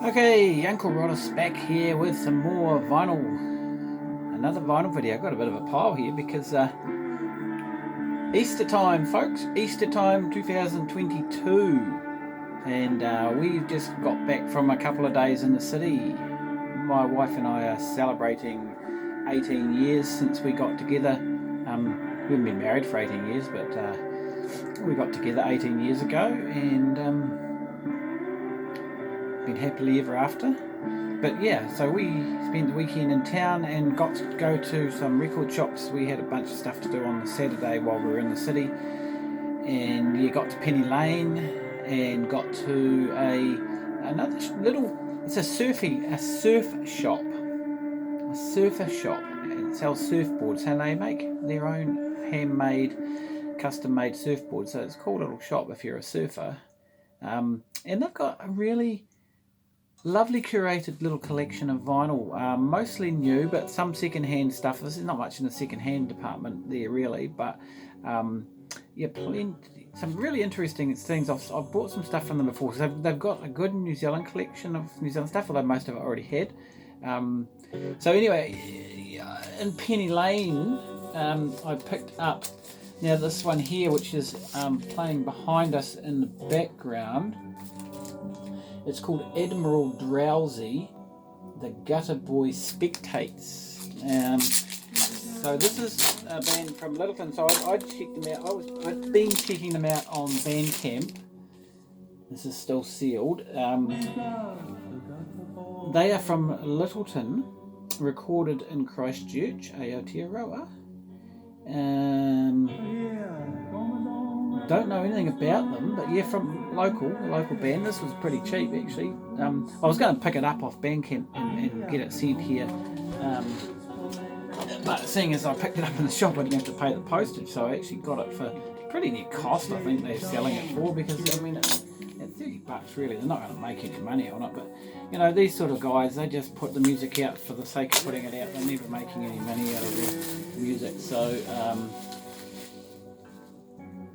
Okay, Uncle Roddus back here with some more vinyl, another vinyl video. I've got a bit of a pile here because Easter time, folks, Easter time 2022, and we just got back from a couple of days in the city. My wife and I are celebrating 18 years since we got together. We haven't been married for 18 years, but we got together 18 years ago, and been happily ever after. But yeah, so we spent the weekend in town and got to go to some record shops. We had a bunch of stuff to do on the Saturday while we were in the city, and yeah, got to Penny Lane and got to another little. It's a surf shop, a surfer shop. It sells surfboards, and they make their own handmade, custom-made surfboards. So it's a cool little shop if you're a surfer, and they've got a really lovely curated little collection of vinyl, mostly new, but some second-hand stuff. This is not much in the second-hand department there, really, but yeah, some really interesting things. I've bought some stuff from them before, so they've got a good New Zealand collection of New Zealand stuff, although most of it I already had. So anyway, in Penny Lane, I picked up now this one here, which is playing behind us in the background. It's called Admiral Drowsy, The Gutter Boy Spectates. So this is a band from Littleton. So I checked them out. I've been checking them out on Bandcamp. This is still sealed. They are from Littleton, recorded in Christchurch, Aotearoa. Don't know anything about them, but yeah, from local band. This was pretty cheap, actually. I was going to pick it up off Bandcamp and get it sent here, but seeing as I picked it up in the shop, I didn't have to pay the postage, so I actually got it for pretty near cost. I think they're selling it for, because I mean, at $30 really, they're not going to make any money on it. But you know, these sort of guys, they just put the music out for the sake of putting it out. They're never making any money out of their music, so.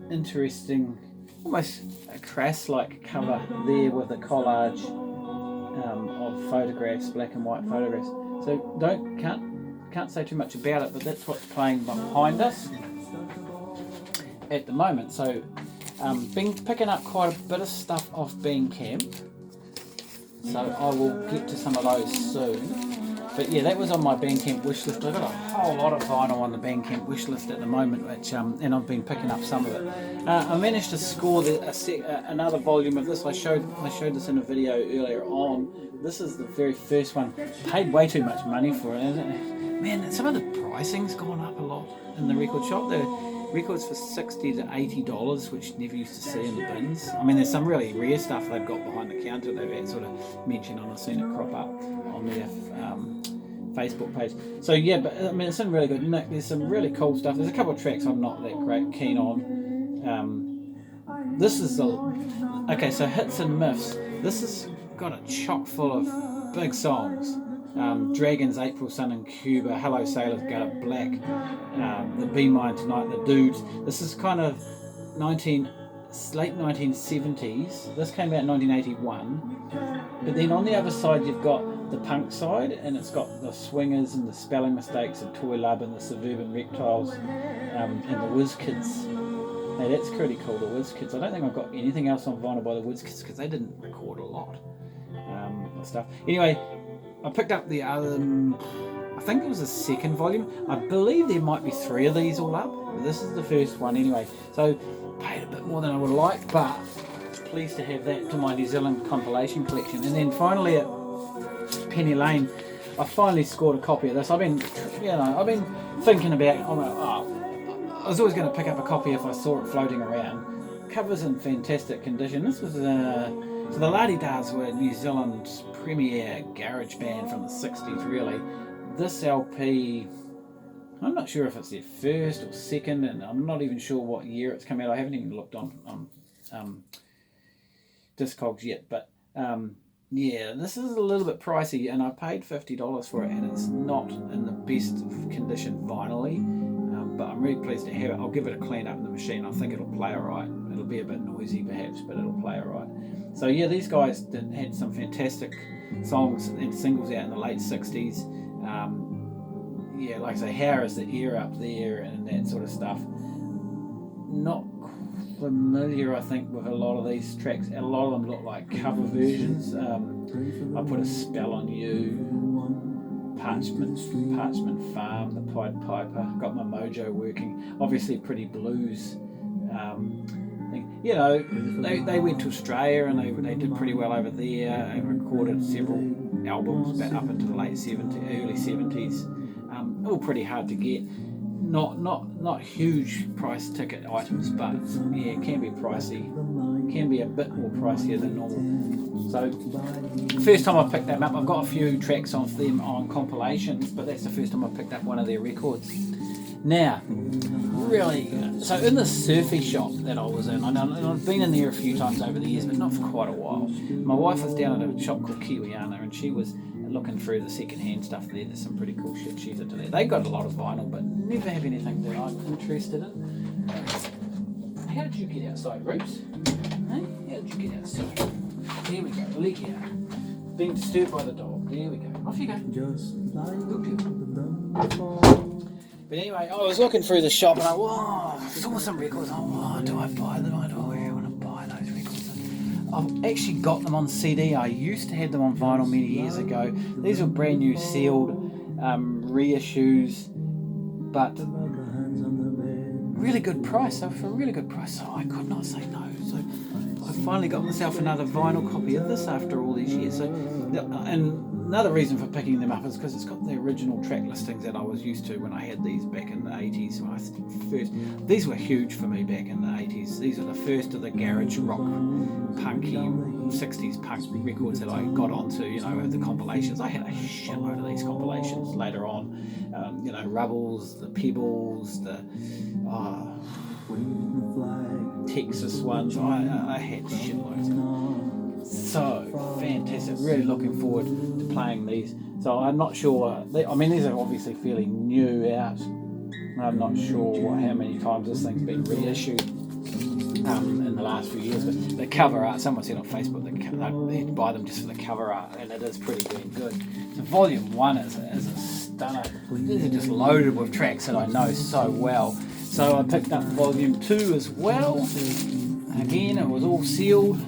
Interesting, almost a crass-like cover there with a collage of photographs, black and white photographs. So can't say too much about it, but that's what's playing behind us at the moment. So been picking up quite a bit of stuff off Bandcamp, so I will get to some of those soon. But yeah, that was on my Bandcamp wish list. I've got a whole lot of vinyl on the Bandcamp wish list at the moment, which and I've been picking up some of it. I managed to score another volume of this. I showed this in a video earlier on. This is the very first one. Paid way too much money for it. Man, some of the pricing's gone up a lot in the record shop. The records for $60 to $80, which never used to see in the bins. I mean, there's some really rare stuff they've got behind the counter. They've had sort of mentioned on. I've seen it crop up on their Facebook page. So yeah, but I mean, it's in really good nick. There's some really cool stuff. There's a couple of tracks I'm not that keen on. This is so Hits and Myths. This has got a chock full of big songs. Dragons, April Sun in Cuba, Hello Sailors, Gutter Black, the Be Mine Tonight, the Dudes. This is kind of late 1970s. This came out in 1981. But then on the other side you've got the punk side, and it's got the Swingers and the Spelling Mistakes and Toy Love and the Suburban Reptiles and the Whiz Kids. Now that's pretty cool, the Whiz Kids. I don't think I've got anything else on vinyl by the Whiz Kids, because they didn't record a lot of stuff. Anyway, I picked up the other, I think it was the second volume. I believe there might be 3 of these all up, but this is the first one anyway. So paid a bit more than I would like, but pleased to have that to my New Zealand compilation collection. And then finally at Penny Lane, I finally scored a copy of this. I've been thinking about. I was always going to pick up a copy if I saw it floating around. Cover's in fantastic condition. This was so the La-Di-Das were New Zealand's premier garage band from the 60s, really. This LP, I'm not sure if it's their first or second, and I'm not even sure what year it's come out. I haven't even looked on Discogs yet, but yeah, this is a little bit pricey, and I paid $50 for it, and it's not in the best of condition vinylly, but I'm really pleased to have it. I'll give it a clean up in the machine. I think it'll play alright. It'll be a bit noisy perhaps, but it'll play alright. So yeah, these guys had some fantastic songs and singles out in the late 60s. Like I say, How Is the Air Up There and that sort of stuff. Not familiar, I think, with a lot of these tracks. A lot of them look like cover versions. I Put a Spell on You, Parchment Farm, The Pied Piper, Got My Mojo Working. Obviously pretty blues thing. They went to Australia and they did pretty well over there and recorded several albums back up into the late 70s, early 70s. All pretty hard to get. Not huge price ticket items, but yeah, it can be pricey. Can be a bit more pricier than normal. So, first time I picked them up, I've got a few tracks of them on compilations, but that's the first time I picked up one of their records. Now, really, so in the surfy shop that I was in, and I've been in there a few times over the years, but not for quite a while. My wife was down at a shop called Kiwiana, and she was looking through the second-hand stuff there. There's some pretty cool shit she's into there. They got a lot of vinyl, but never have anything that I'm interested in. How did you get outside, Roots? Hey? How did you get outside? There we go. Leak out. Being disturbed by the dog. There we go. Off you go. But anyway, I was looking through the shop and I saw some records. Do I buy them? I really want to buy those records. I've actually got them on CD. I used to have them on vinyl many years ago. These were brand new sealed reissues, but really good price. So for a really good price, so I could not say no. So I finally got myself another vinyl copy of this after all these years. So, and another reason for picking them up is because it's got the original track listings that I was used to when I had these back in the 80s. When these were huge for me back in the 80s. These are the first of the garage rock, punky, 60s punk records that I got onto, the compilations. I had a shitload of these compilations later on. Rubbles, the Pebbles, the Texas ones. I had shitloads. So fantastic, really looking forward to playing these. So I'm not sure, these are obviously fairly new out. I'm not sure how many times this thing's been reissued in the last few years, but the cover art, someone said on Facebook that they'd buy them just for the cover art, and it is pretty damn good. So volume 1 is a stunner. These are just loaded with tracks that I know so well. So I picked up volume 2 as well. Again, it was all sealed.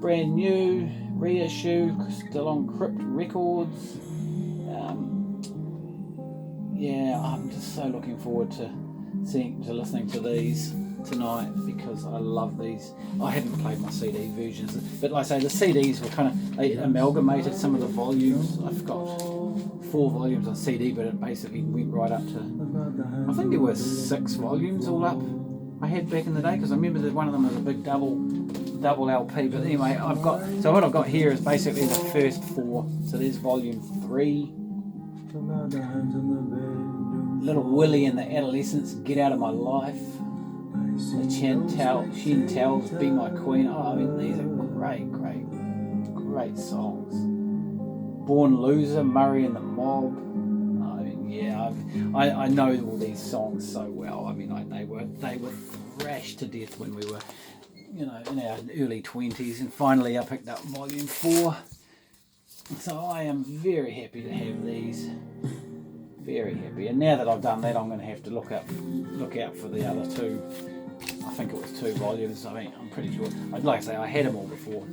Brand new, reissue, still on Crypt Records. I'm just so looking forward to listening to these tonight because I love these. I haven't played my CD versions, but like I say, the CDs were they amalgamated some of the volumes. I've got 4 volumes on CD, but it basically went right up to, I think there were 6 volumes all up I had back in the day, because I remember that one of them was a big double LP. But anyway, what I've got here is basically the first 4. So there's volume 3. Little Willie and the Adolescents, Get Out of My Life. The Chantel's Be My Queen. These are great songs. Born Loser, Murray and the Mob. I know all these songs so well. They were thrashed to death when we were, in our early 20s. And finally I picked up volume 4. So I am very happy to have these. Very happy. And now that I've done that, I'm going to have to look out for the other 2. I think it was 2 volumes. I'm pretty sure. I'd like to say I had them all before.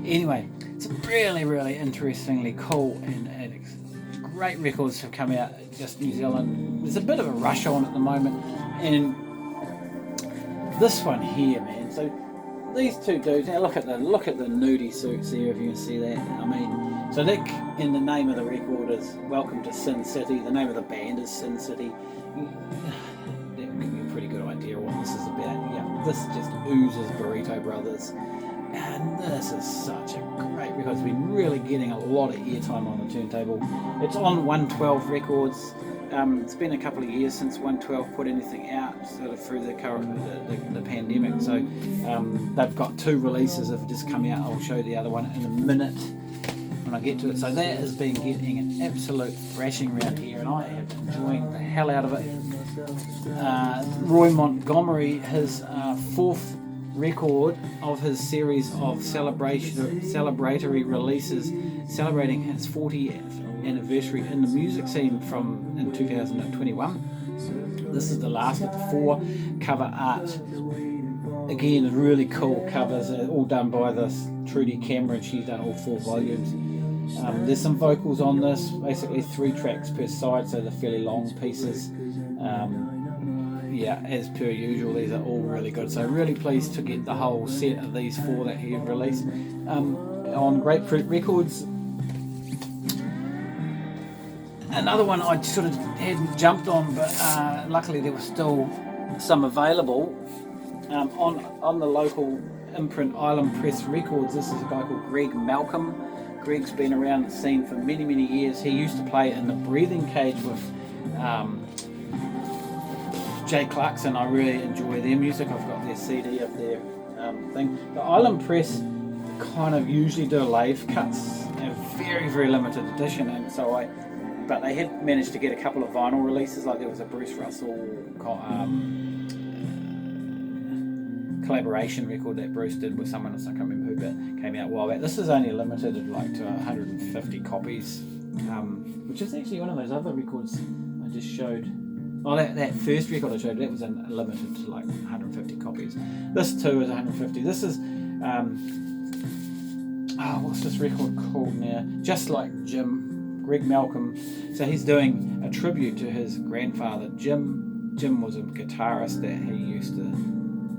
Anyway, it's really, really interestingly cool and great records have come out. Just New Zealand. There's a bit of a rush on at the moment, and this one here, man. So these 2 dudes. Now look at the nudie suits there, if you can see that. So Nick, in the name of the record, is Welcome to Sin City. The name of the band is Sin City. That will give you a pretty good idea what this is about. Yeah, this just oozes Burrito Brothers. And this is such a great record. It's been really getting a lot of airtime on the turntable. It's on 112 Records. It's been a couple of years since 112 put anything out, sort of through the pandemic. So they've got 2 releases that have just come out. I'll show the other one in a minute when I get to it. So that has been getting an absolute thrashing around here, and I am enjoying the hell out of it. Roy Montgomery, his 4th record of his series of celebratory releases celebrating his 40th anniversary in the music scene in 2021. This is the last of the 4 cover art. Again, really cool covers, all done by this Trudy Cameron. She's done all 4 volumes. There's some vocals on this, basically 3 tracks per side, so they're fairly long pieces. Yeah, as per usual, these are all really good. So really pleased to get the whole set of these 4 that he had released on Grapefruit Records. Another one I sort of hadn't jumped on, but luckily there was still some available. On the local imprint Island Press Records, this is a guy called Greg Malcolm. Greg's been around the scene for many, many years. He used to play in the Breathing Cage with Jay Clarkson. I really enjoy their music. I've got their CD of their thing. The Island Press kind of usually do lathe cuts, a very, very limited edition, and so but they had managed to get a couple of vinyl releases, like there was a Bruce Russell collaboration record that Bruce did with someone else, I can't remember who, but came out a while back. This is only limited to 150 copies, which is actually one of those other records I just showed. Oh, that first record I showed, that was limited to 150 copies. This too is 150. This is, what's this record called now? Just Like Jim, Greg Malcolm. So he's doing a tribute to his grandfather, Jim. Jim was a guitarist that he used to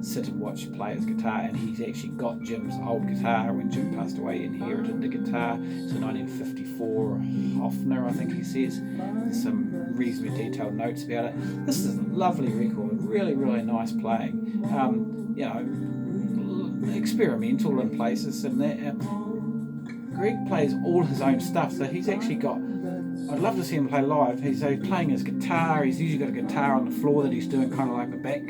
sit and watch play his guitar, and he's actually got Jim's old guitar. When Jim passed away, he inherited the guitar. It's a 1954 Hofner, I think he says. There's some reasonably detailed notes about it. This is a lovely record, really, really nice playing. Experimental in places, and that. Greg plays all his own stuff, so he's actually got. I'd love to see him play live. He's playing his guitar. He's usually got a guitar on the floor that he's doing kind of like a back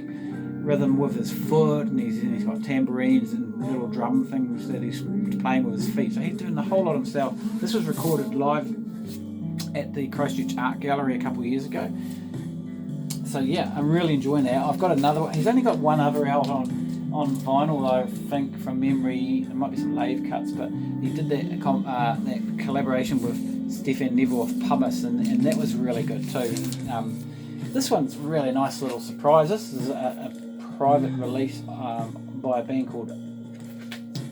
rhythm with his foot, and he's got tambourines and little drum things that he's playing with his feet. So he's doing the whole lot himself. This was recorded live at the Christchurch Art Gallery a couple of years ago. So yeah, I'm really enjoying that. I've got another one. He's only got one other out on vinyl, though, I think, from memory. There might be some lathe cuts, but he did that collaboration with Stefan Neville of Pumice, and that was really good too. This one's a really nice little surprise. This is a private release by a band called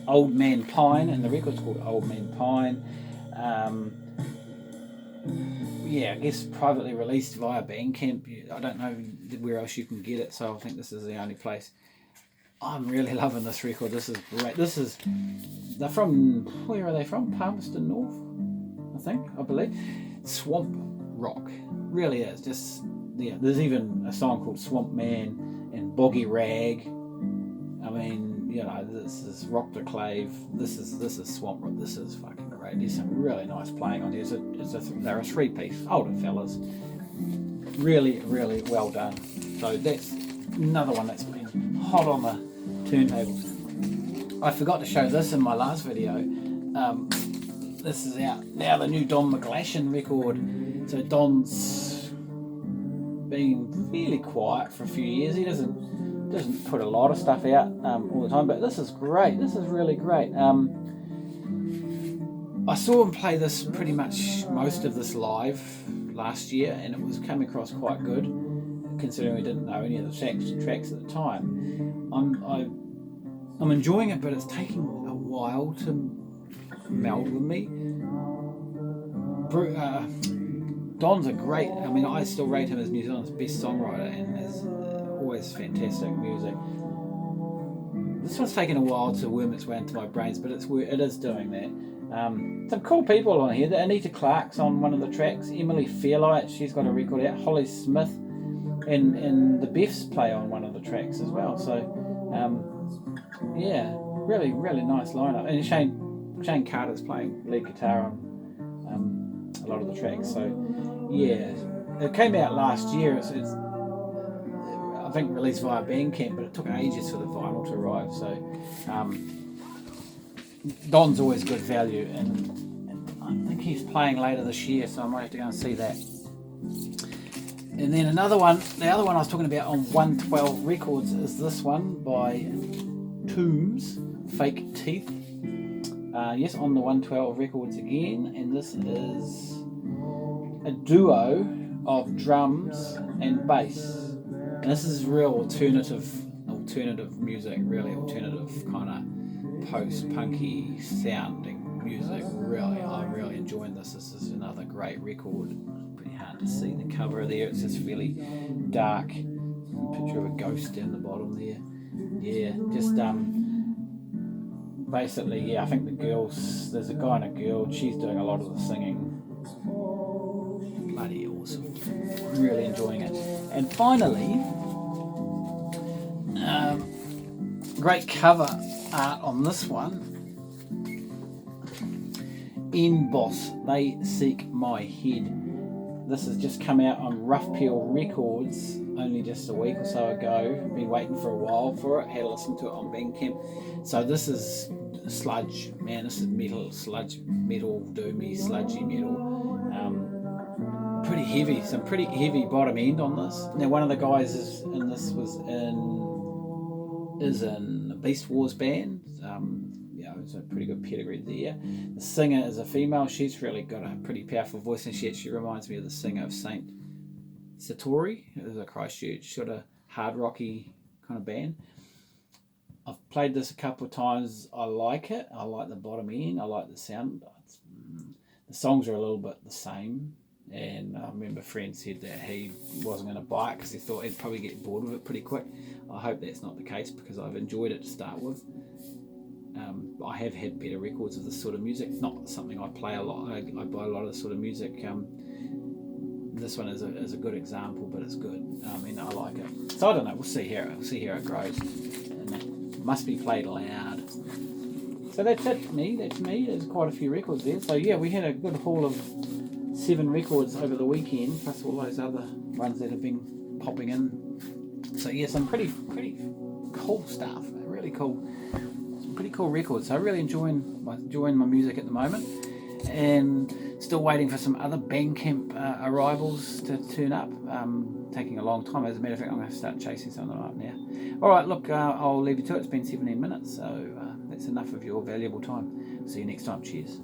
Old Man Pine, and the record's called Old Man Pine. I guess privately released via Bandcamp. I don't know where else you can get it, so I think this is the only place. I'm really loving this record. This is great. They're from, where are they from? Palmerston North, I believe. Swamp rock, really is. Just, yeah, there's even a song called Swamp Man and Boggy Rag. I mean, this is Rock the Clave. This is Swamp rock. This is fucking great. There's some really nice playing on there. They're a 3-piece, older fellas. Really, really well done. So that's another one that's been hot on the turntables. I forgot to show this in my last video. This is out now, the new Don McGlashan record. So Don's been fairly quiet for a few years. He doesn't put a lot of stuff out all the time, but this is great. This is really great. I saw him play this pretty much most of this live last year, and it was coming across quite good, considering we didn't know any of the tracks at the time. I'm enjoying it, but it's taking a while to meld with me. Don's a great. I mean, I still rate him as New Zealand's best songwriter, and has always fantastic music. This one's taken a while to worm its way into my brains, but it is doing that. Some cool people on here. Anita Clark's on one of the tracks. Emily Fairlight, she's got a record out. Holly Smith and the Biffs play on one of the tracks as well. So, really, really nice lineup. And Shane Carter's playing lead guitar on a lot of the tracks. So, yeah, it came out last year. It's I think released via Bandcamp, but it took ages for the vinyl to arrive. So, Don's always good value, and I think he's playing later this year, so I might have to go and see that. And then the other one I was talking about on 112 Records is this one by Tombs, Fake Teeth. Yes, on the 112 Records again, and this is a duo of drums and bass. And this is real alternative music, really alternative kind of post-punky sounding music. Really, I'm really enjoying this. This is another great record. Pretty hard to see the cover there. It's just really dark. Picture of a ghost down the bottom there. Yeah, just basically, yeah, I think the girls, there's a guy and a girl, she's doing a lot of the singing. Bloody awesome. Really enjoying it. And finally, great cover art on this one. Boss, They Seek My Head. This has just come out on Rough Peel Records only just a week or so ago. Been waiting for a while for it. Had to listen to it on Bandcamp. So this is sludge, man. This is metal, sludge metal, doomy, sludgy metal. Pretty heavy, some pretty heavy bottom end on this. Now one of the guys is in the Beast Wars band. It's a pretty good pedigree there. The singer is a female. She's really got a pretty powerful voice, and she actually reminds me of the singer of Saint Satori. It was a Christchurch sort of hard rocky kind of band. I've played this a couple of times. I like it. I like the bottom end. I like the sound. The songs are a little bit the same. And I remember a friend said that he wasn't going to buy it because he thought he'd probably get bored with it pretty quick. I hope that's not the case because I've enjoyed it to start with. I have had better records of this sort of music. Not something I play a lot. I buy a lot of this sort of music. This one is a good example, but it's good. I like it. So I don't know. We'll see how it grows. And it must be played loud. So that's it. That's me. There's quite a few records there. So yeah, we had a good haul of 7 records over the weekend, plus all those other ones that have been popping in. So yeah, some pretty cool stuff. Really cool. Pretty cool records. So I'm really enjoying my music at the moment, and still waiting for some other Bandcamp arrivals to turn up. Taking a long time. As a matter of fact, I'm going to start chasing some of them up now. All right, look, I'll leave you to it. It's been 17 minutes, so that's enough of your valuable time. See you next time. Cheers.